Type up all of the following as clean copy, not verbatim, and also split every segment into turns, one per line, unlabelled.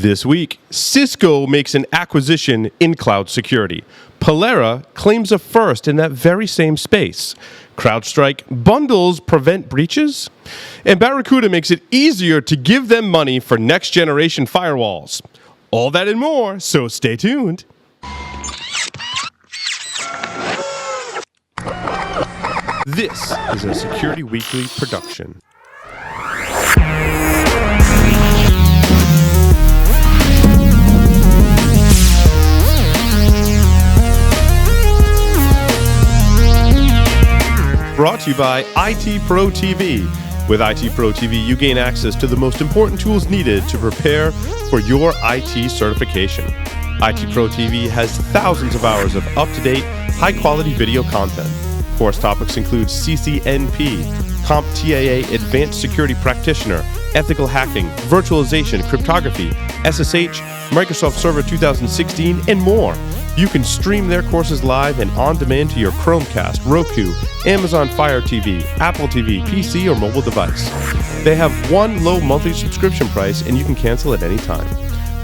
This week, Cisco makes an acquisition in cloud security. Palerra claims a first in that very same space. Crowdstrike bundles prevent breaches. And Barracuda makes it easier to give them money for next-generation firewalls. All that and more, so stay tuned. This is a Security Weekly production. Brought to you by IT Pro TV. With IT Pro TV, you gain access to the most important tools needed to prepare for your IT certification. IT Pro TV has thousands of hours of up-to-date, high-quality video content. Course topics include CCNP, CompTIA Advanced Security Practitioner, Ethical Hacking, Virtualization, Cryptography, SSH, Microsoft Server 2016, and more. You can stream their courses live and on demand to your Chromecast, Roku, Amazon Fire TV, Apple TV, PC, or mobile device. They have one low monthly subscription price, and you can cancel at any time.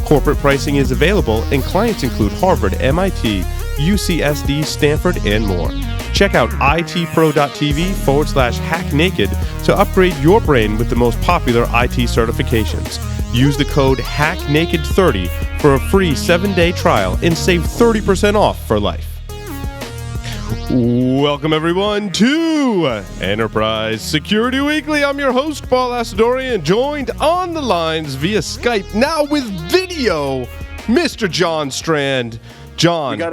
Corporate pricing is available, and clients include Harvard, MIT, UCSD, Stanford, and more. Check out itpro.tv/hacknaked to upgrade your brain with the most popular IT certifications. Use the code HACKNAKED30 for a free 7-day trial and save 30% off for life. Welcome, everyone, to Enterprise Security Weekly. I'm your host, Paul Asadorian, joined on the lines via Skype, now with video, Mr. John Strand. John.
We've got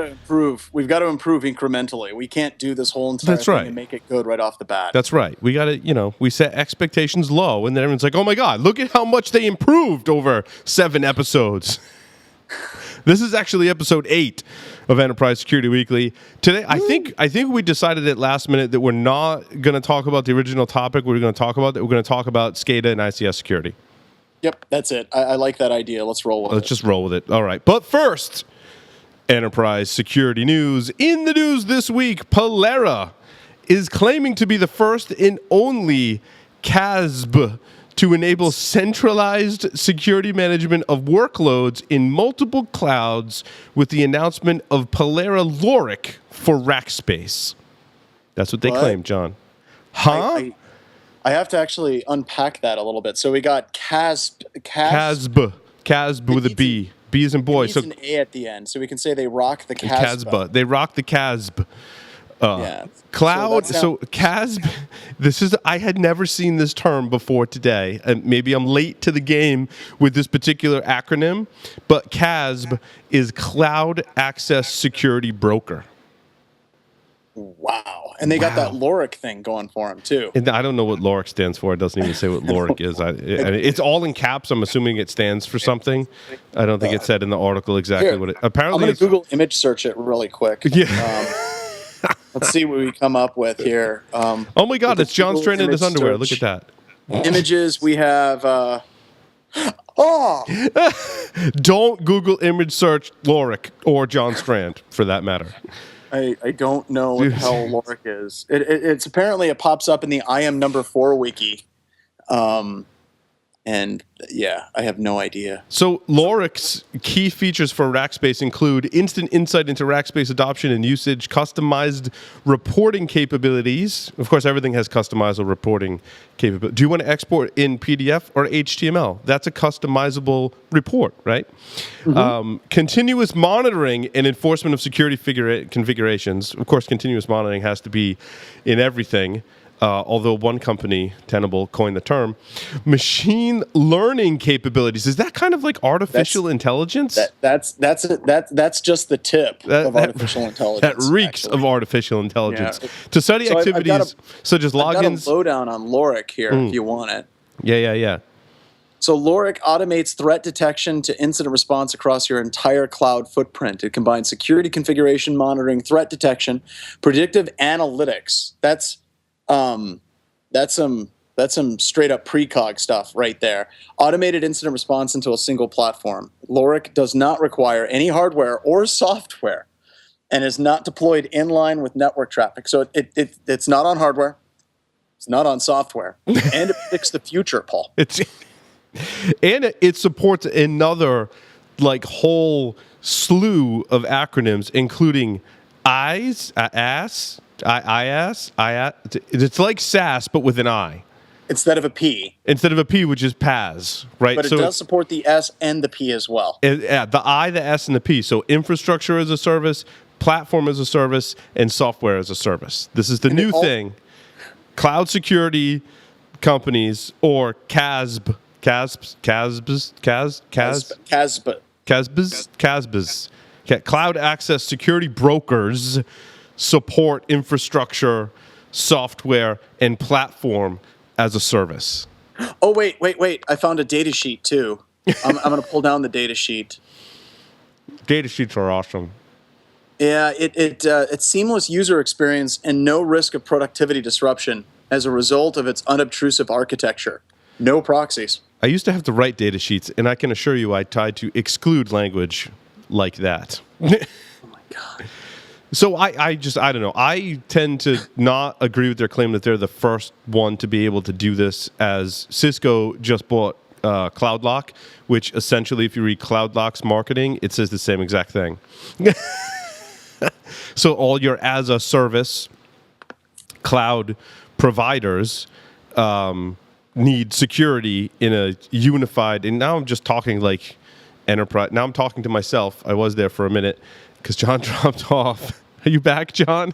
to improve incrementally. We can't do this whole entire thing and make it good right off the bat.
That's right. We got to, we set expectations low, and then everyone's like, oh my God, look at how much they improved over 7 episodes. This is actually episode 8 of Enterprise Security Weekly. Today, I think we decided at last minute that we're not going to talk about the original topic. We're going to talk about SCADA and ICS security.
Yep, that's it. I like that idea. Let's roll with it.
Let's just roll with it. All right. But first, Enterprise security news. In the news this week, Palerra is claiming to be the first and only CASB to enable centralized security management of workloads in multiple clouds with the announcement of Palerra Lorik for Rackspace. That's what they claim, John.
Huh? I have to actually unpack that a little bit. So we got CASB with a B. B as in boy. So an A at the end, so we can say they rock the CASB.
They rock the CASB. Cloud. So CASB. I had never seen this term before today, and maybe I'm late to the game with this particular acronym. But CASB is Cloud Access Security Broker.
Wow. And they got that Lorik thing going for them, too.
And I don't know what Lorik stands for. It doesn't even say what Lorik is. It's all in caps. I'm assuming it stands for something. I don't think it said in the article exactly what it... Apparently,
I'm going to Google image search it really quick.
Yeah.
Let's see what we come up with here.
Oh, my God. It's John Strand in his underwear. Look at that.
Images, we have...
Don't Google image search Lorik or John Strand, for that matter.
I don't know what the hell Lorik is. It's apparently it pops up in the IM number 4 wiki. And yeah, I have no idea.
So Lorik's key features for Rackspace include instant insight into Rackspace adoption and usage, customized reporting capabilities. Of course, everything has customizable reporting capability. Do you want to export in PDF or HTML? That's a customizable report, right? Mm-hmm. Continuous monitoring and enforcement of security configurations. Of course, continuous monitoring has to be in everything. Although one company, Tenable, coined the term, machine learning capabilities. Is that kind of like artificial intelligence?
That's just the tip of artificial intelligence.
That reeks of artificial intelligence. Yeah. To study activities such as logins.
I've got a lowdown on Lorik here if you want it.
Yeah.
So Lorik automates threat detection to incident response across your entire cloud footprint. It combines security configuration monitoring, threat detection, predictive analytics. That's some straight up precog stuff right there. Automated incident response into a single platform. Lorik does not require any hardware or software and is not deployed in line with network traffic. So it's not on hardware. It's not on software. And it predicts the future, Paul.
And it supports another like whole slew of acronyms, including IaaS, IaaS. It's like SaaS, but with an I.
Instead of a P.
Instead of a P, which is PaaS, right?
But it does support the S and the P as well.
Yeah, the I, the S, and the P. So infrastructure as a service, platform as a service, and software as a service. This is the new thing. Cloud security companies, or CASBs, cloud access security brokers support infrastructure, software, and platform as a service.
Oh, wait. I found a data sheet, too. I'm going to pull down the data sheet.
Data sheets are awesome.
Yeah, it's seamless user experience and no risk of productivity disruption as a result of its unobtrusive architecture. No proxies.
I used to have to write data sheets, and I can assure you I tried to exclude language like that.
Oh, my God.
So I don't know. I tend to not agree with their claim that they're the first one to be able to do this, as Cisco just bought CloudLock, which essentially, if you read CloudLock's marketing, it says the same exact thing. So all your as-a-service cloud providers need security in a unified, and now I'm just talking like enterprise. Now I'm talking to myself. I was there for a minute because John dropped off. Are you back, John?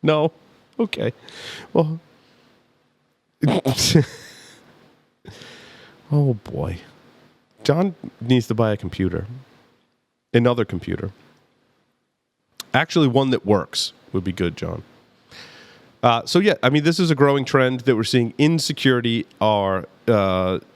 No? Okay. Well, oh boy. John needs to buy a computer. Another computer. Actually, one that works would be good, John. So yeah, I mean, this is a growing trend that we're seeing in security, are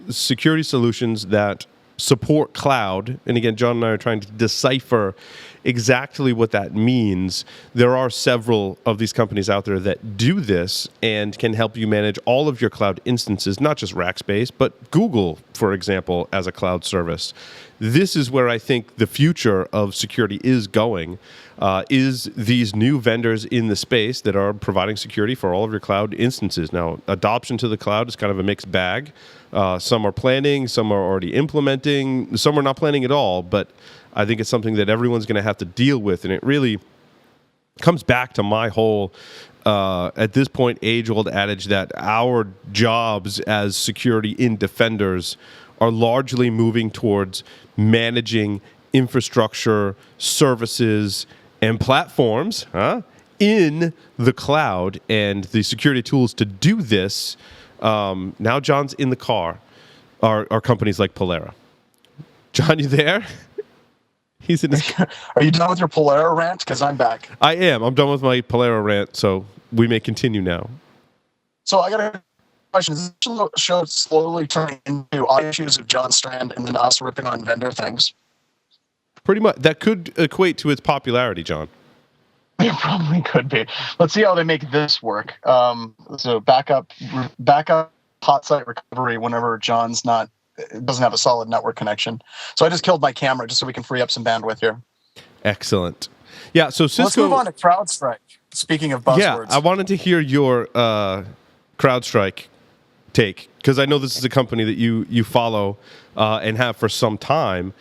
security solutions that support cloud. And again, John and I are trying to decipher exactly what that means. There are several of these companies out there that do this and can help you manage all of your cloud instances, not just Rackspace, but Google, for example, as a cloud service. This is where I think the future of security is going, is these new vendors in the space that are providing security for all of your cloud instances. Now, adoption to the cloud is kind of a mixed bag. Some are planning, some are already implementing, some are not planning at all, but I think it's something that everyone's going to have to deal with, and it really comes back to my whole, at this point, age-old adage that our jobs as security in defenders are largely moving towards managing infrastructure, services, and platforms in the cloud, and the security tools to do this. Now John's in the car, are companies like Palerra. John, you there? He's in his...
Are you done with your Palerra rant? Because I'm back.
I am. I'm done with my Palerra rant, so we may continue now.
So I got a question. Is this show slowly turning into issues of John Strand and then us ripping on vendor things?
Pretty much. That could equate to its popularity, John.
It probably could be. Let's see how they make this work. So backup hot site recovery whenever John's doesn't have a solid network connection. So I just killed my camera just so we can free up some bandwidth here.
Excellent. Yeah, so Cisco...
Let's move on to CrowdStrike. Speaking of buzzwords.
Yeah, I wanted to hear your CrowdStrike take, because I know this is a company that you follow and have for some time.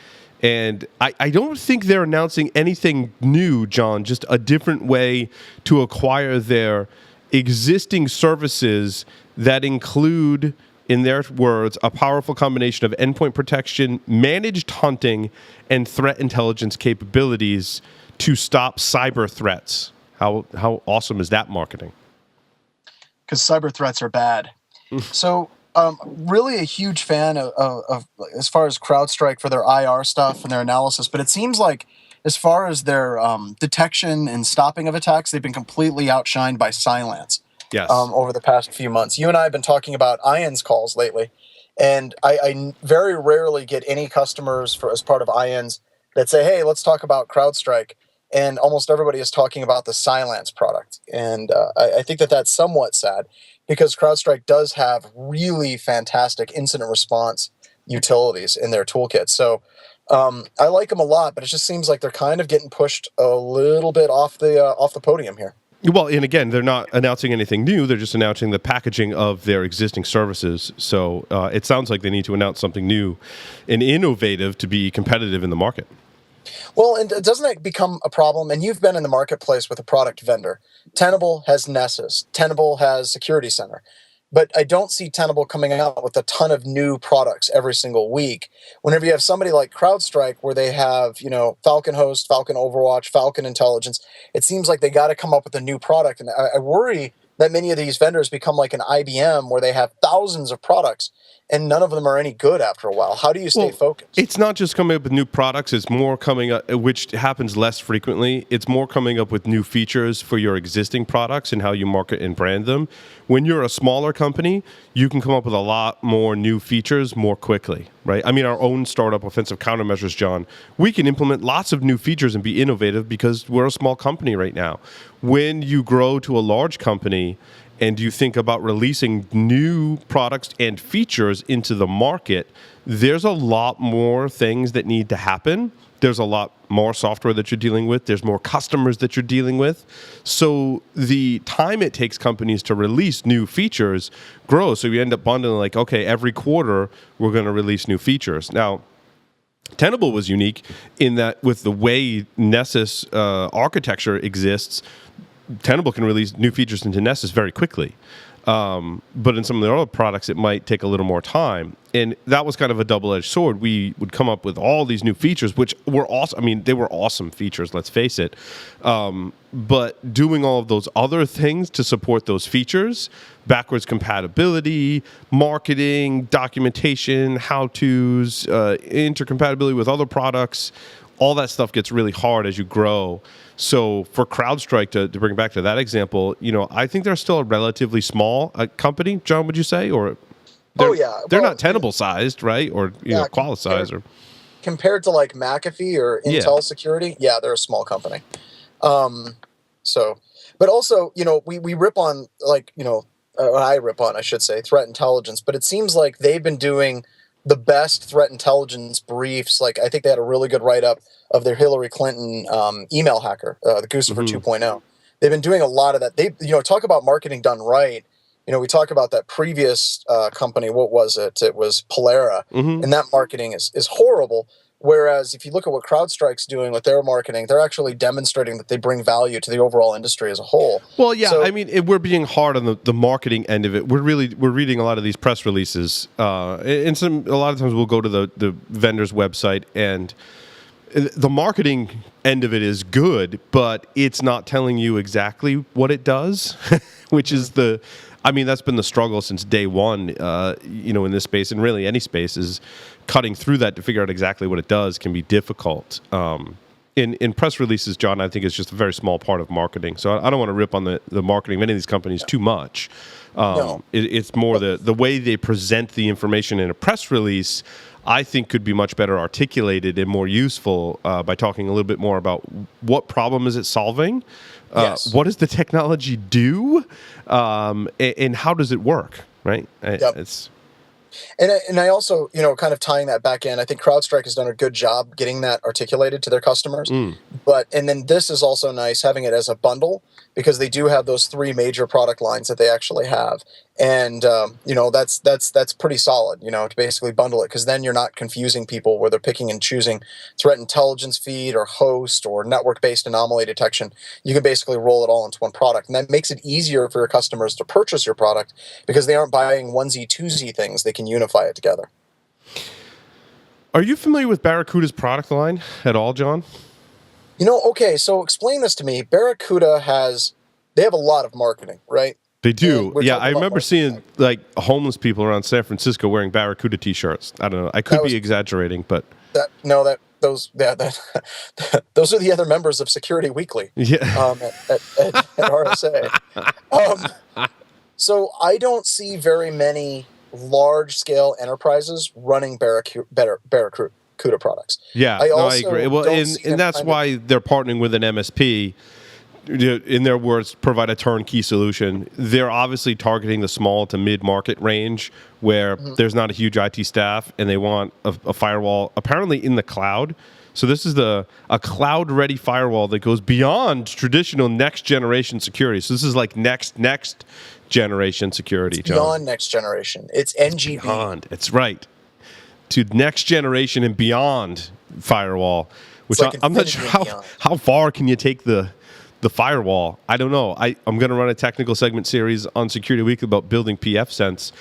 And I don't think they're announcing anything new, John, just a different way to acquire their existing services that include, in their words, a powerful combination of endpoint protection, managed hunting, and threat intelligence capabilities to stop cyber threats. How awesome is that marketing?
Because cyber threats are bad. So... really a huge fan of as far as CrowdStrike for their IR stuff and their analysis, but it seems like as far as their detection and stopping of attacks, they've been completely outshined by Cylance.
Yes.
Over the past few months. You and I have been talking about IANS calls lately, and I very rarely get any customers as part of IANS that say, hey, let's talk about CrowdStrike. And almost everybody is talking about the Cylance product. And I think that's somewhat sad, because CrowdStrike does have really fantastic incident response utilities in their toolkit. So I like them a lot, but it just seems like they're kind of getting pushed a little bit off the podium here.
Well, and again, they're not announcing anything new. They're just announcing the packaging of their existing services. So it sounds like they need to announce something new and innovative to be competitive in the market.
Well, and doesn't that become a problem? And you've been in the marketplace with a product vendor. Tenable has Nessus. Tenable has Security Center. But I don't see Tenable coming out with a ton of new products every single week. Whenever you have somebody like CrowdStrike, where they have, Falcon Host, Falcon Overwatch, Falcon Intelligence, it seems like they got to come up with a new product. And I worry that many of these vendors become like an IBM, where they have thousands of products and none of them are any good after a while. How do you stay focused?
It's not just coming up with new products. It's more coming up, which happens less frequently. It's more coming up with new features for your existing products and how you market and brand them. When you're a smaller company, you can come up with a lot more new features more quickly, right? I mean, our own startup offensive countermeasures, John, we can implement lots of new features and be innovative because we're a small company right now. When you grow to a large company, and you think about releasing new products and features into the market, there's a lot more things that need to happen. There's a lot more software that you're dealing with. There's more customers that you're dealing with. So the time it takes companies to release new features grows. So you end up bundling like, okay, every quarter we're going to release new features. Now, Tenable was unique in that with the way Nessus architecture exists, Tenable can release new features into Nessus very quickly. But in some of the other products, it might take a little more time. And that was kind of a double-edged sword. We would come up with all these new features, which were awesome. I mean, they were awesome features, let's face it. But doing all of those other things to support those features, backwards compatibility, marketing, documentation, how-tos, intercompatibility with other products, all that stuff gets really hard as you grow. So for CrowdStrike, to bring back to that example, I think they're still a relatively small company, John, would you say? Or they're not Tenable-sized, right? Or Qualys-sized.
Compared to like McAfee or Intel Security, they're a small company. But also, we rip on I rip on, I should say, threat intelligence, but it seems like they've been doing the best threat intelligence briefs. Like, I think they had a really good write-up of their Hillary Clinton email hacker, the Guccifer 2.0. They've been doing a lot of that. They, talk about marketing done right. We talk about that previous company. What was it? It was Palerra, and that marketing is horrible. Whereas if you look at what CrowdStrike's doing with their marketing, they're actually demonstrating that they bring value to the overall industry as a whole.
Well, yeah, so, I mean, we're being hard on the marketing end of it. We're reading a lot of these press releases, and a lot of times we'll go to the vendor's website, and the marketing end of it is good, but it's not telling you exactly what it does, which is that's been the struggle since day one, in this space, and really any space, is cutting through that to figure out exactly what it does can be difficult. In press releases, John, I think is just a very small part of marketing. So I don't want to rip on the marketing of many of these companies too much. No. It's more the way they present the information in a press release, I think could be much better articulated and more useful by talking a little bit more about what problem is it solving, what does the technology do, and how does it work, right?
Yep. And I also, kind of tying that back in, I think CrowdStrike has done a good job getting that articulated to their customers. And then this is also nice, having it as a bundle, because they do have those three major product lines that they actually have. And, that's pretty solid, to basically bundle it, because then you're not confusing people where they're picking and choosing threat intelligence feed or host or network-based anomaly detection. You can basically roll it all into one product. And that makes it easier for your customers to purchase your product because they aren't buying onesie, twosie things. They can unify it together.
Are you familiar with Barracuda's product line at all, John?
Okay, so explain this to me. Barracuda they have a lot of marketing, right?
They do. Yeah, I remember seeing like homeless people around San Francisco wearing Barracuda t-shirts. I don't know. I could be exaggerating, but
those are the other members of Security Weekly.
Yeah.
At RSA. So I don't see very many large-scale enterprises running Barracuda products.
Yeah, I agree. Well, and that's why they're partnering with an MSP. In their words, provide a turnkey solution. They're obviously targeting the small to mid-market range where there's not a huge IT staff and they want a firewall apparently in the cloud So this is a cloud-ready firewall that goes beyond traditional next-generation security. So this is like next generation security,
It's
John.
beyond next generation. It's NGB.
Beyond. It's right. To next generation and beyond firewall, which
like
I'm not sure how far can you take the firewall. I don't know. I'm going to run a technical segment series on Security Week about building pfSense.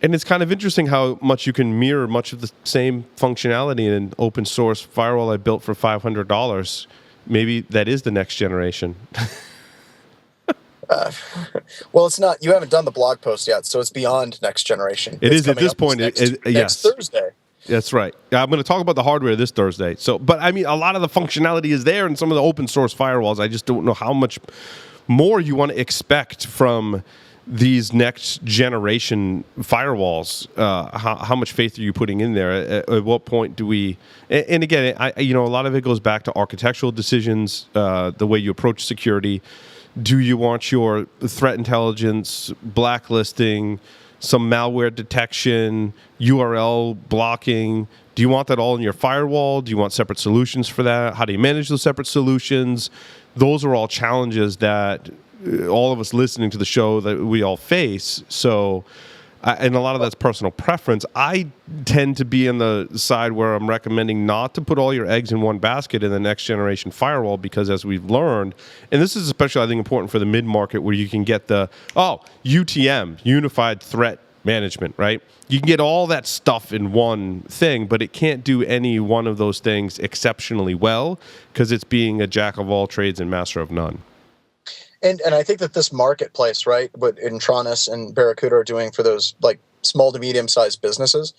And it's kind of interesting how much you can mirror much of the same functionality in an open source firewall I built for $500. Maybe that is the next generation.
Well, it's not. You haven't done the blog post yet, so it's beyond next generation.
It
It's
is at
coming
this
up
point.
Next
Yes.
Thursday.
That's right. I'm going to talk about the hardware this Thursday. But I mean, a lot of the functionality is there in some of the open source firewalls. I just don't know how much more you want to expect from these next generation firewalls. How much faith are you putting in there? At what point do we? And again, a lot of it goes back to architectural decisions, the way you approach security. Do you want your threat intelligence, blacklisting, some malware detection, URL blocking? Do you want that all in your firewall? Do you want separate solutions for that? How do you manage those separate solutions? Those are all challenges that all of us listening to the show that we all face. So, and a lot of that's personal preference. I tend to be on the side where I'm recommending not to put all your eggs in one basket in the next generation firewall, because as we've learned, and this is especially I think important for the mid-market where you can get the UTM, Unified Threat Management, right? You can get all that stuff in one thing, but it can't do any one of those things exceptionally well because it's being a jack of all trades and master of none.
And I think that this marketplace, right, what Intranis and Barracuda are doing for those like small to medium sized businesses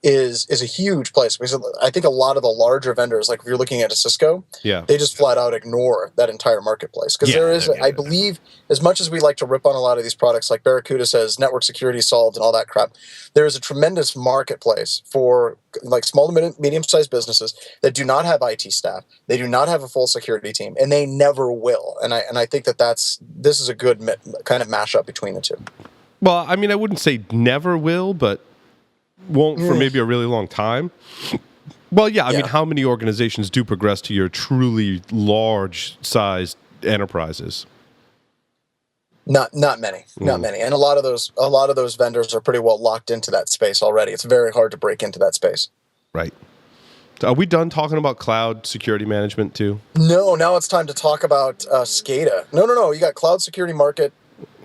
is a huge place, because I think a lot of the larger vendors, like if you're looking at a Cisco, they just flat out ignore that entire marketplace. Because there is, I believe, as much as we like to rip on a lot of these products, like Barracuda says, network security solved and all that crap, there is a tremendous marketplace for like small to medium-sized businesses that do not have IT staff, they do not have a full security team, and they never will. And I think that this is a good kind of mashup between the two.
Well, I mean, I wouldn't say never will, but won't for maybe a really long time. Well, I mean, how many organizations do progress to your truly large-sized enterprises?
Not many, not many, and a lot of those vendors are pretty well locked into that space already. It's very hard to break into that space.
Right. Are we done talking about cloud security management too?
No, now it's time to talk about SCADA. No. You got cloud security market.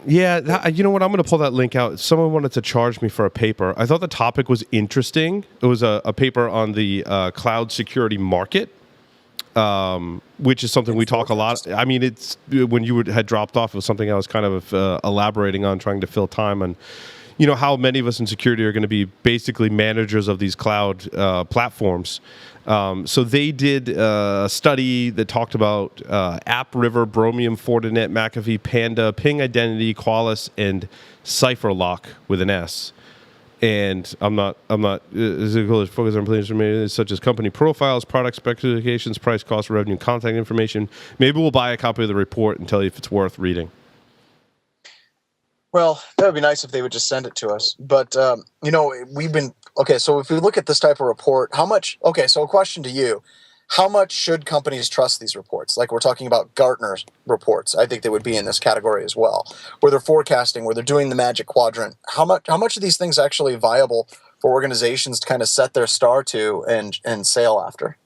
Yeah, you know what? I'm going to pull that link out. Someone wanted to charge me for a paper. I thought the topic was interesting. It was a paper on the cloud security market, which is something we talk a lot. I mean, it's when you had dropped off, it was something I was kind of elaborating on, trying to fill time on. You know, how many of us in security are going to be basically managers of these cloud platforms. So they did a study that talked about AppRiver, Bromium, Fortinet, McAfee, Panda, Ping Identity, Qualys, and CipherLock with an S. And I'm not focused on information such as company profiles, product specifications, price, cost, revenue, contact information. Maybe we'll buy a copy of the report and tell you if it's worth reading.
Well, that would be nice if they would just send it to us. But, we've been... Okay, so if we look at this type of report, so a question to you. How much should companies trust these reports? Like we're talking about Gartner's reports. I think they would be in this category as well. Where they're forecasting, where they're doing the Magic Quadrant. How much are these things actually viable for organizations to kind of set their star to and sail after?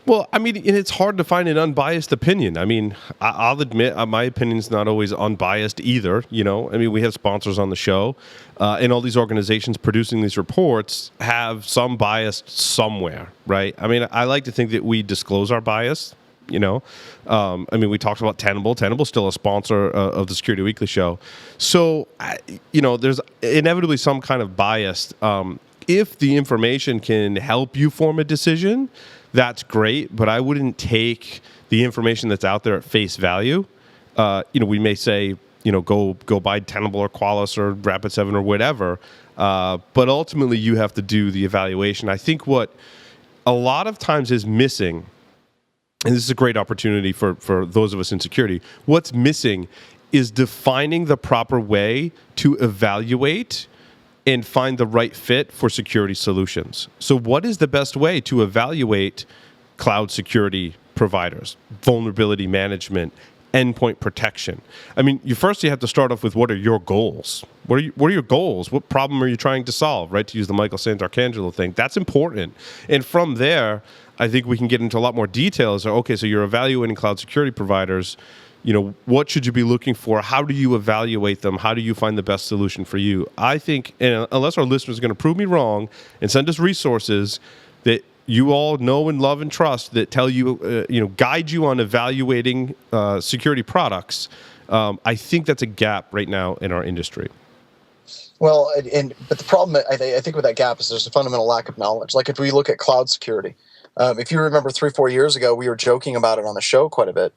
Well, I mean, and it's hard to find an unbiased opinion. I mean, I'll admit my opinion's not always unbiased either. You know, I mean, we have sponsors on the show, and all these organizations producing these reports have some bias somewhere, right? I mean, I like to think that we disclose our bias. You know, I mean, we talked about Tenable. Tenable's still a sponsor of the Security Weekly show, so there's inevitably some kind of bias. If the information can help you form a decision, that's great, but I wouldn't take the information that's out there at face value. We may say, go buy Tenable or Qualys or Rapid7 or whatever, but ultimately you have to do the evaluation. I think what a lot of times is missing, and this is a great opportunity for those of us in security, what's missing is defining the proper way to evaluate and find the right fit for security solutions. So what is the best way to evaluate cloud security providers, vulnerability management, endpoint protection. I mean, you have to start off with what are your goals? What are your goals? What problem are you trying to solve, right? To use the Michael Santarcangelo thing. That's important. And from there, I think we can get into a lot more details. Okay, so you're evaluating cloud security providers. What should you be looking for? How do you evaluate them? How do you find the best solution for you? I think, and unless our listeners are going to prove me wrong and send us resources that you all know and love and trust that tell you, guide you on evaluating security products, I think that's a gap right now in our industry.
Well, but the problem I think with that gap is there's a fundamental lack of knowledge. Like if we look at cloud security, if you remember 3-4 years ago, we were joking about it on the show quite a bit.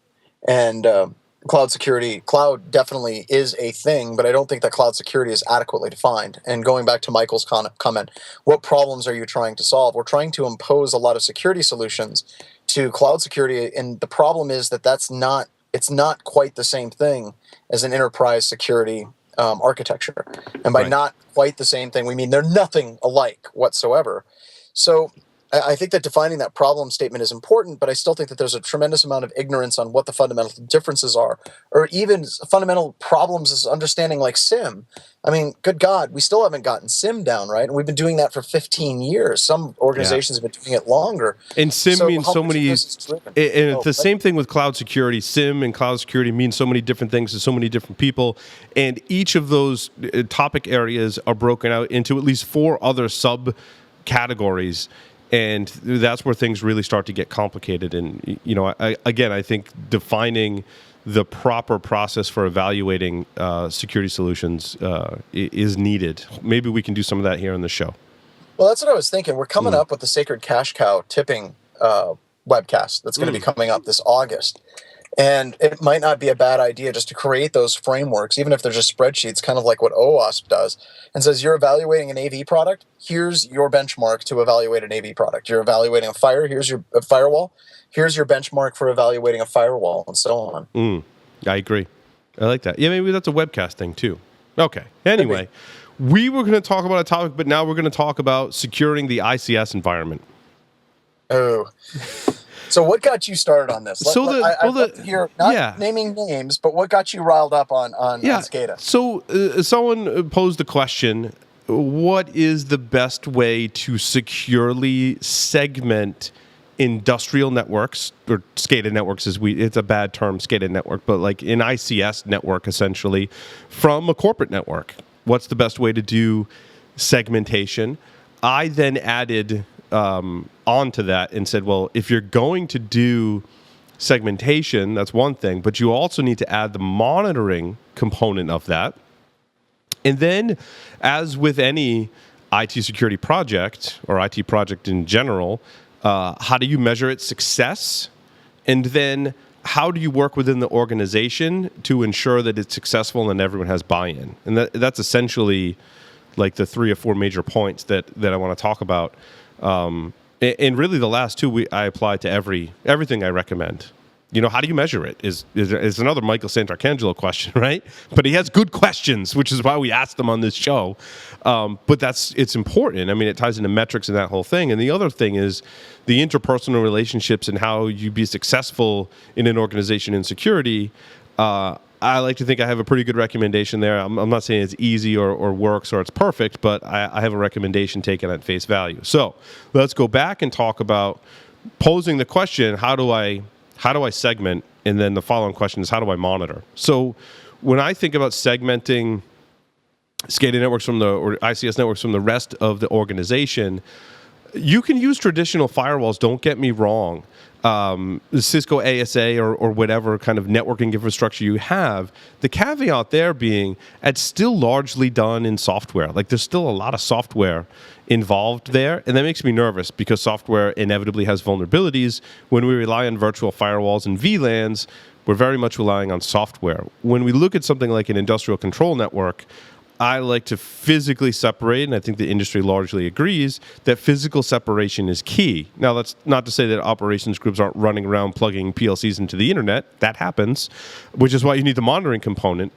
And cloud security, cloud definitely is a thing, but I don't think that cloud security is adequately defined. And going back to Michael's comment, what problems are you trying to solve? We're trying to impose a lot of security solutions to cloud security, and the problem is that it's not quite the same thing as an enterprise security architecture. And by not quite the same thing, we mean they're nothing alike whatsoever. So I think that defining that problem statement is important, but I still think that there's a tremendous amount of ignorance on what the fundamental differences are, or even fundamental problems is understanding like SIM. I mean, good God, we still haven't gotten SIM down, right? And we've been doing that for 15 years. Some organizations have been doing it longer.
And SIM means so many, and it's the same thing with cloud security. SIM and cloud security mean so many different things to so many different people, and each of those topic areas are broken out into at least 4 other subcategories. And that's where things really start to get complicated. And, I think defining the proper process for evaluating security solutions is needed. Maybe we can do some of that here on the show.
Well, that's what I was thinking. We're coming up with the Sacred Cash Cow tipping webcast that's going to be coming up this August. And it might not be a bad idea just to create those frameworks, even if they're just spreadsheets, kind of like what OWASP does, and says you're evaluating an AV product, here's your benchmark to evaluate an AV product. You're evaluating here's your firewall, here's your benchmark for evaluating a firewall, and so on.
I agree. I like that. Yeah, maybe that's a webcast thing too. Okay. Anyway, we were going to talk about a topic, but now we're going to talk about securing the ICS environment.
Oh. So what got you started on this? I'd love to hear, not naming names, but what got you riled up on SCADA?
So someone posed the question, what is the best way to securely segment industrial networks, or SCADA networks, it's a bad term, SCADA network, but like an ICS network essentially, from a corporate network? What's the best way to do segmentation? I then added onto that and said, well, if you're going to do segmentation, that's one thing, but you also need to add the monitoring component of that. And then, as with any IT security project or IT project in general, how do you measure its success? And then how do you work within the organization to ensure that it's successful and everyone has buy-in? And that's essentially like the 3 or 4 major points that I want to talk about. And really the last 2 I apply to everything I recommend. How do you measure it is another Michael Santarcangelo question, right? But he has good questions, which is why we asked them on this show. But it's important. I mean, it ties into metrics and that whole thing. And the other thing is the interpersonal relationships and how you be successful in an organization in security. I like to think I have a pretty good recommendation there. I'm not saying it's easy or works or it's perfect, but I have a recommendation taken at face value. So let's go back and talk about posing the question, how do I segment? And then the following question is, how do I monitor? So when I think about segmenting SCADA networks or ICS networks from the rest of the organization, you can use traditional firewalls, don't get me wrong. The Cisco ASA or whatever kind of networking infrastructure you have, the caveat there being it's still largely done in software. Like there's still a lot of software involved there, and that makes me nervous because software inevitably has vulnerabilities. When we rely on virtual firewalls and VLANs, we're very much relying on software. When we look at something like an industrial control network, I like to physically separate, and I think the industry largely agrees, that physical separation is key. Now, that's not to say that operations groups aren't running around plugging PLCs into the internet. That happens, which is why you need the monitoring component.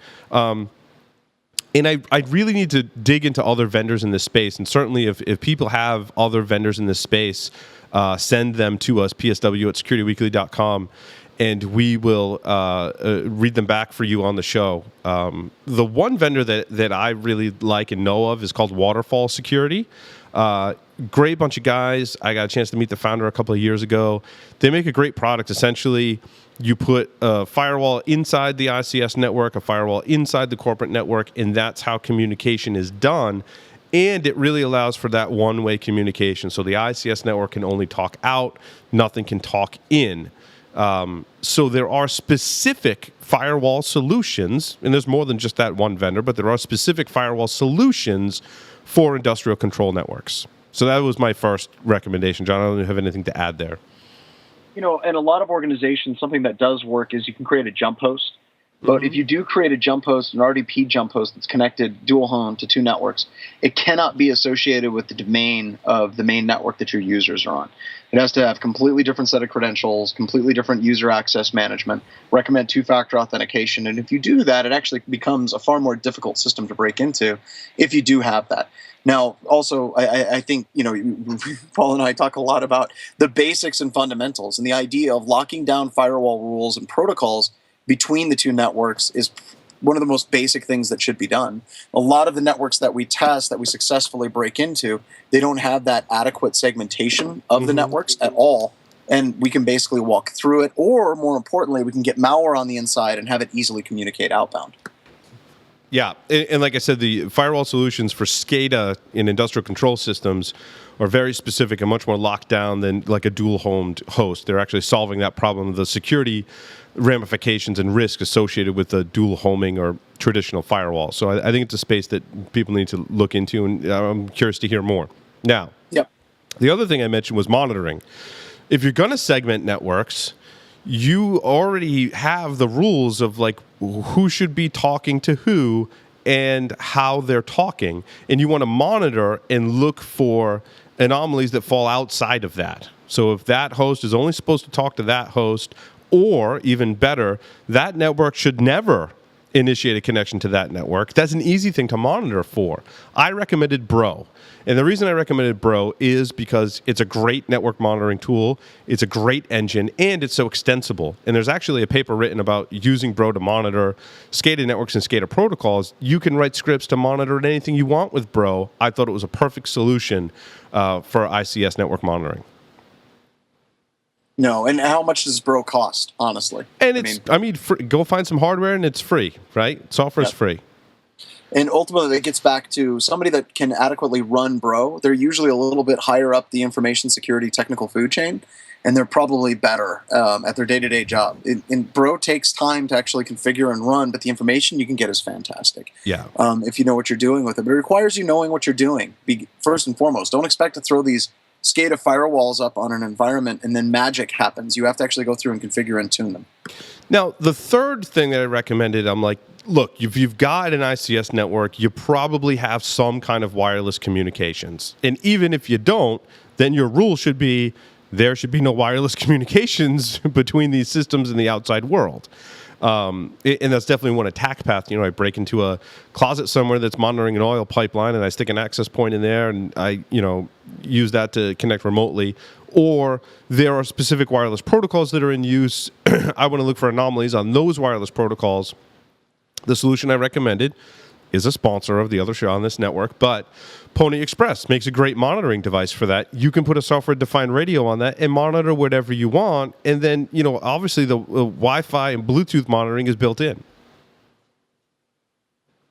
And I really need to dig into other vendors in this space. And certainly if people have other vendors in this space, send them to us, psw@securityweekly.com, and we will read them back for you on the show. The one vendor that I really like and know of is called Waterfall Security. Great bunch of guys. I got a chance to meet the founder a couple of years ago. They make a great product. Essentially, you put a firewall inside the ICS network, a firewall inside the corporate network, and that's how communication is done. And it really allows for that one-way communication. So the ICS network can only talk out, nothing can talk in. So there are specific firewall solutions, and there's more than just that one vendor, but there are specific firewall solutions for industrial control networks. So that was my first recommendation. John, I don't have anything to add there.
In a lot of organizations, something that does work is you can create a jump host. But if you do create a jump host, an RDP jump host that's connected dual home to two networks, it cannot be associated with the domain of the main network that your users are on. It has to have completely different set of credentials, completely different user access management, recommend two-factor authentication. And if you do that, it actually becomes a far more difficult system to break into if you do have that. Now, also, I think, Paul and I talk a lot about the basics and fundamentals, and the idea of locking down firewall rules and protocols between the two networks is one of the most basic things that should be done. A lot of the networks that we test, that we successfully break into, they don't have that adequate segmentation of the networks at all. And we can basically walk through it, or more importantly, we can get malware on the inside and have it easily communicate outbound.
Yeah, and like I said, the firewall solutions for SCADA in industrial control systems are very specific and much more locked down than like a dual-homed host. They're actually solving that problem, the security ramifications and risk associated with the dual homing or traditional firewall. So I think it's a space that people need to look into, and I'm curious to hear more. Now, the other thing I mentioned was monitoring. If you're going to segment networks, you already have the rules of like who should be talking to who and how they're talking, and you want to monitor and look for anomalies that fall outside of that. So if that host is only supposed to talk to that host, or even better, that network should never initiate a connection to that network. That's an easy thing to monitor for. I recommended Bro. And the reason I recommended Bro is because it's a great network monitoring tool, it's a great engine, and it's so extensible. And there's actually a paper written about using Bro to monitor SCADA networks and SCADA protocols. You can write scripts to monitor anything you want with Bro. I thought it was a perfect solution for ICS network monitoring.
No, and how much does Bro cost, honestly?
And go find some hardware and it's free, right? Software's free.
And ultimately, it gets back to somebody that can adequately run Bro. They're usually a little bit higher up the information security technical food chain, and they're probably better at their day-to-day job. And Bro takes time to actually configure and run, but the information you can get is fantastic.
Yeah.
If you know what you're doing with it. But it requires you knowing what you're doing, first and foremost. Don't expect to throw these SCADA firewalls up on an environment and then magic happens. You have to actually go through and configure and tune them.
Now, the third thing that I recommended, I'm like, look, if you've got an ICS network, you probably have some kind of wireless communications. And even if you don't, then your rule should be there should be no wireless communications between these systems and the outside world. And that's definitely one attack path. I break into a closet somewhere that's monitoring an oil pipeline, and I stick an access point in there, and I, use that to connect remotely. Or there are specific wireless protocols that are in use. I want to look for anomalies on those wireless protocols. The solution I recommended is a sponsor of the other show on this network, but Pony Express makes a great monitoring device for that. You can put a software-defined radio on that and monitor whatever you want, and then, obviously the Wi-Fi and Bluetooth monitoring is built in.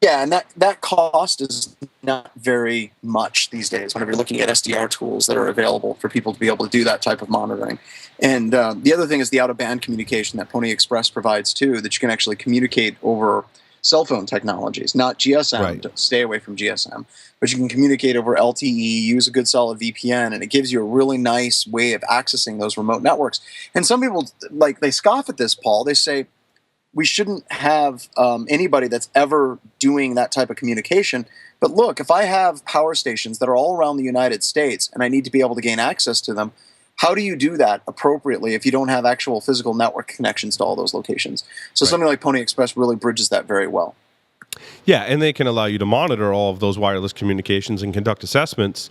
Yeah, and that cost is not very much these days whenever you're looking at SDR tools that are available for people to be able to do that type of monitoring. And the other thing is the out-of-band communication that Pony Express provides, too, that you can actually communicate over cell phone technologies, not GSM,
right.
To stay away from GSM, but you can communicate over LTE, use a good solid VPN, and it gives you a really nice way of accessing those remote networks. And some people, they scoff at this, Paul. They say, we shouldn't have anybody that's ever doing that type of communication. But look, if I have power stations that are all around the United States and I need to be able to gain access to them, how do you do that appropriately if you don't have actual physical network connections to all those locations? So something like Pony Express really bridges that very well.
Yeah, and they can allow you to monitor all of those wireless communications and conduct assessments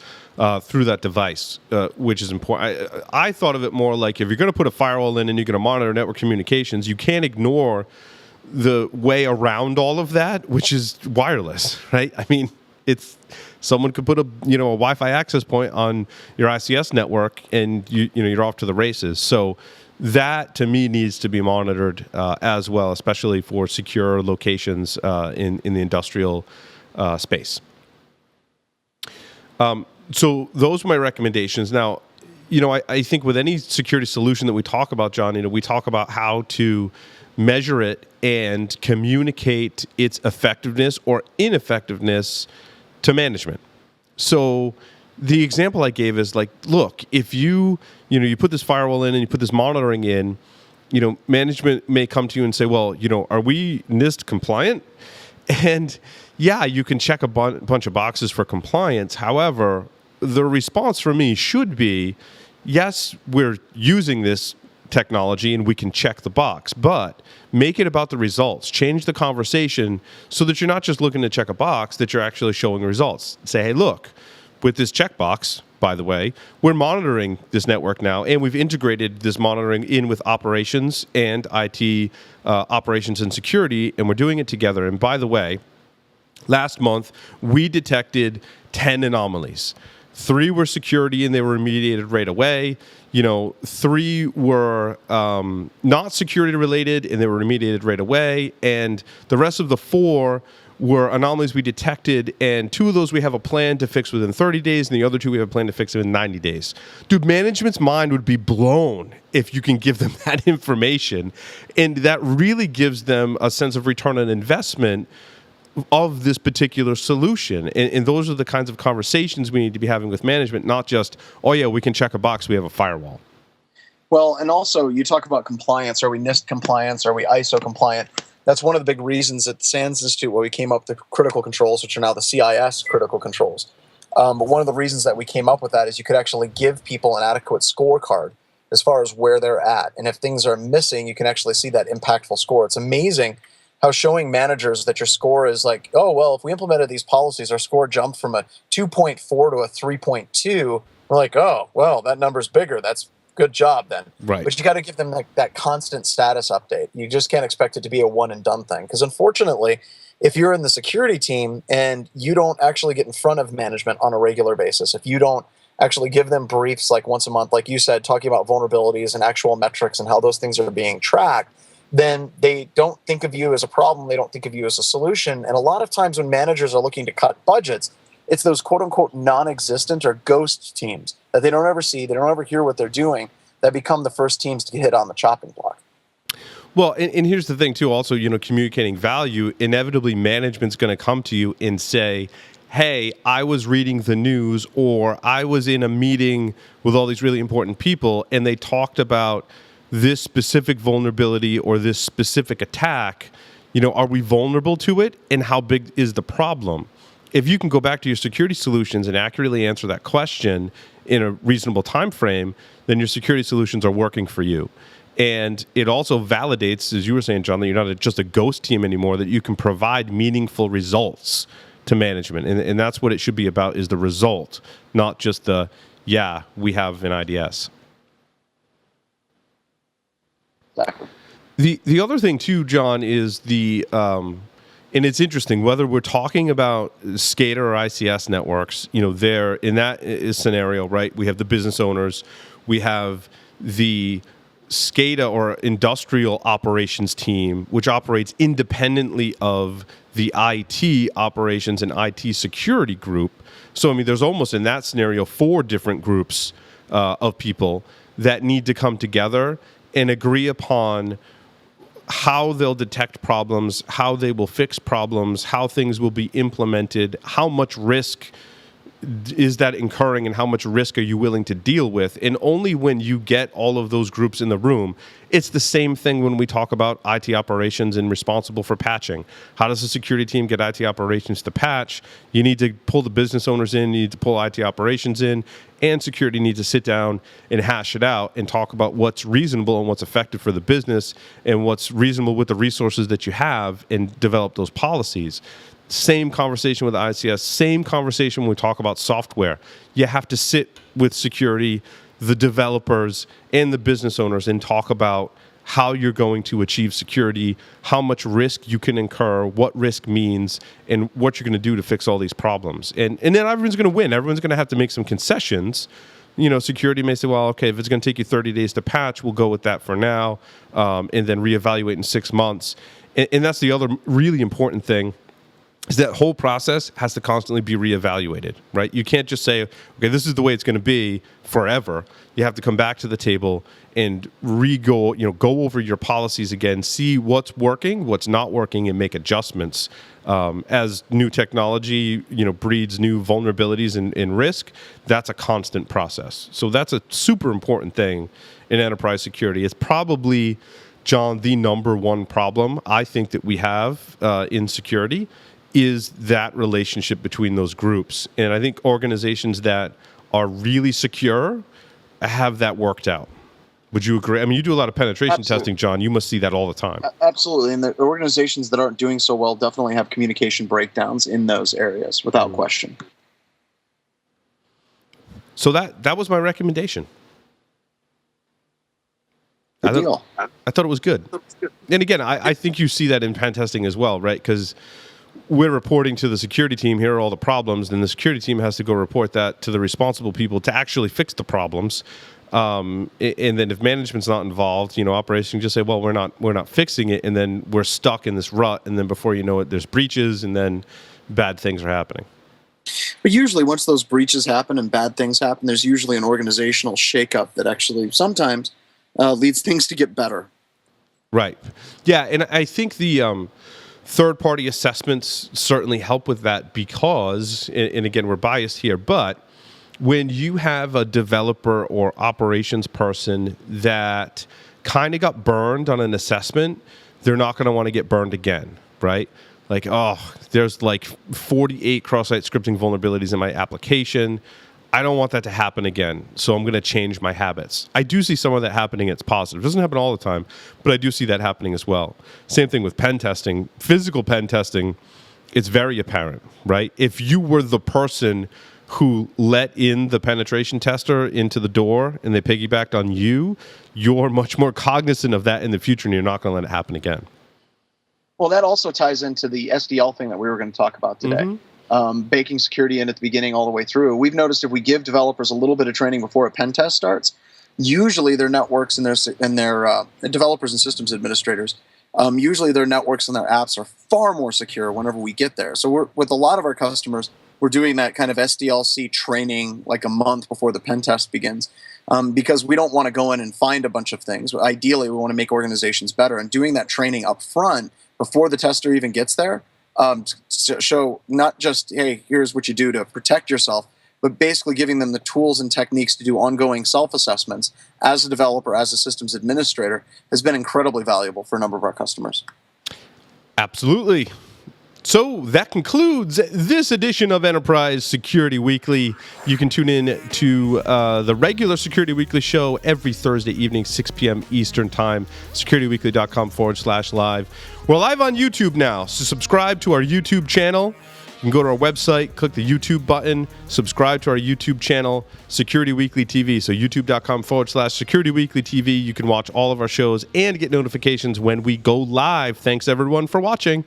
through that device, which is important. I thought of it more like if you're going to put a firewall in and you're going to monitor network communications, you can't ignore the way around all of that, which is wireless, right? I mean, someone could put a Wi-Fi access point on your ICS network, and you're off to the races. So that to me needs to be monitored as well, especially for secure locations in the industrial space. So those are my recommendations. Now, I think with any security solution that we talk about, John, we talk about how to measure it and communicate its effectiveness or ineffectiveness to management. So the example I gave is like, look, if you put this firewall in and you put this monitoring in, management may come to you and say, well, are we NIST compliant? And yeah, you can check a bunch of boxes for compliance. However, the response from me should be, yes, we're using this technology and we can check the box, but make it about the results. Change the conversation so that you're not just looking to check a box, that you're actually showing results. Say, hey, look, with this checkbox, by the way, we're monitoring this network now, and we've integrated this monitoring in with operations and IT operations and security, and we're doing it together. And by the way, last month, we detected 10 anomalies. 3 were security, and they were remediated right away. 3 were not security related, and they were remediated right away. And the rest of the 4 were anomalies we detected, and 2 of those we have a plan to fix within 30 days, and the other 2 we have a plan to fix within 90 days. Dude, management's mind would be blown if you can give them that information, and that really gives them a sense of return on investment of this particular solution. And those are the kinds of conversations we need to be having with management, not just, oh yeah, we can check a box, we have a firewall.
Well, and also you talk about compliance. Are we NIST compliance? Are we ISO compliant? That's one of the big reasons at the SANS Institute where we came up with the critical controls, which are now the CIS critical controls. But one of the reasons that we came up with that is you could actually give people an adequate scorecard as far as where they're at. And if things are missing, you can actually see that impactful score. It's amazing how showing managers that your score is like, oh, well, if we implemented these policies, our score jumped from a 2.4 to a 3.2. We're like, oh, well, that number's bigger. That's good job then.
Right.
But you got to give them like that constant status update. You just can't expect it to be a one and done thing. Because unfortunately, if you're in the security team and you don't actually get in front of management on a regular basis, if you don't actually give them briefs like once a month, like you said, talking about vulnerabilities and actual metrics and how those things are being tracked, then they don't think of you as a problem. They don't think of you as a solution. And a lot of times when managers are looking to cut budgets, it's those quote unquote non-existent or ghost teams that they don't ever see, they don't ever hear what they're doing, that become the first teams to get hit on the chopping block.
Well, and here's the thing too, also, communicating value, inevitably management's going to come to you and say, hey, I was reading the news, or I was in a meeting with all these really important people and they talked about this specific vulnerability or this specific attack. Are we vulnerable to it, and how big is the problem? If you can go back to your security solutions and accurately answer that question in a reasonable time frame, then your security solutions are working for you. And it also validates, as you were saying, John, that you're not just a ghost team anymore, that you can provide meaningful results to management. And that's what it should be about, is the result, not just we have an IDS.
Exactly.
The other thing too, John, is and it's interesting whether we're talking about SCADA or ICS networks. There in that scenario, right? We have the business owners, we have the SCADA or industrial operations team, which operates independently of the IT operations and IT security group. So there's almost in that scenario 4 different groups of people that need to come together and agree upon how they'll detect problems, how they will fix problems, how things will be implemented, how much risk is that incurring and how much risk are you willing to deal with? And only when you get all of those groups in the room. It's the same thing when we talk about IT operations and responsible for patching. How does the security team get IT operations to patch? You need to pull the business owners in, you need to pull IT operations in, and security needs to sit down and hash it out and talk about what's reasonable and what's effective for the business and what's reasonable with the resources that you have, and develop those policies. Same conversation with ICS, same conversation when we talk about software. You have to sit with security, the developers, and the business owners and talk about how you're going to achieve security, how much risk you can incur, what risk means, and what you're going to do to fix all these problems. And then everyone's going to win. Everyone's going to have to make some concessions. Security may say, well, okay, if it's going to take you 30 days to patch, we'll go with that for now, and then reevaluate in 6 months. And that's the other really important thing, is that whole process has to constantly be reevaluated, right? You can't just say, okay, this is the way it's going to be forever. You have to come back to the table and go over your policies again, see what's working, what's not working, and make adjustments. As new technology, breeds new vulnerabilities and risk, that's a constant process. So that's a super important thing in enterprise security. It's probably, John, the number one problem I think that we have in security is that relationship between those groups. And I think organizations that are really secure have that worked out. Would you agree? I mean, you do a lot of penetration testing, John. You must see that all the time. Absolutely.
And the organizations that aren't doing so well definitely have communication breakdowns in those areas, without question.
So that was my recommendation.
Good deal.
I thought it was good. And again, I think you see that in pen testing as well, right? Because we're reporting to the security team, here are all the problems, then the security team has to go report that to the responsible people to actually fix the problems. And then if management's not involved, operations just say, well, we're not fixing it, and then we're stuck in this rut, and then before you know it, there's breaches, and then bad things are happening.
But usually once those breaches happen and bad things happen, there's usually an organizational shakeup that actually sometimes leads things to get better.
Right. Yeah, and I think the third-party assessments certainly help with that because, and again, we're biased here, but when you have a developer or operations person that kind of got burned on an assessment, they're not going to want to get burned again, right? Like, there's like 48 cross-site scripting vulnerabilities in my application. I don't want that to happen again, so I'm going to change my habits. I do see some of that happening. It's positive. It doesn't happen all the time, but I do see that happening as well. Same thing with pen testing. Physical pen testing, it's very apparent, right? If you were the person who let in the penetration tester into the door and they piggybacked on you, you're much more cognizant of that in the future, and you're not going to let it happen again.
Well, that also ties into the SDL thing that we were going to talk about today. Mm-hmm. Baking security in at the beginning all the way through. We've noticed if we give developers a little bit of training before a pen test starts, usually their networks and their developers and systems administrators, usually their networks and their apps are far more secure whenever we get there. So with a lot of our customers, we're doing that kind of SDLC training like a month before the pen test begins, because we don't want to go in and find a bunch of things. Ideally, we want to make organizations better, and doing that training up front before the tester even gets there, show not just, hey, here's what you do to protect yourself, but basically giving them the tools and techniques to do ongoing self-assessments as a developer, as a systems administrator, has been incredibly valuable for a number of our customers.
Absolutely. So that concludes this edition of Enterprise Security Weekly. You can tune in to the regular Security Weekly show every Thursday evening, 6 p.m. Eastern Time, securityweekly.com/live. We're live on YouTube now, so subscribe to our YouTube channel. You can go to our website, click the YouTube button, subscribe to our YouTube channel, Security Weekly TV. So youtube.com/Security Weekly TV. You can watch all of our shows and get notifications when we go live. Thanks, everyone, for watching.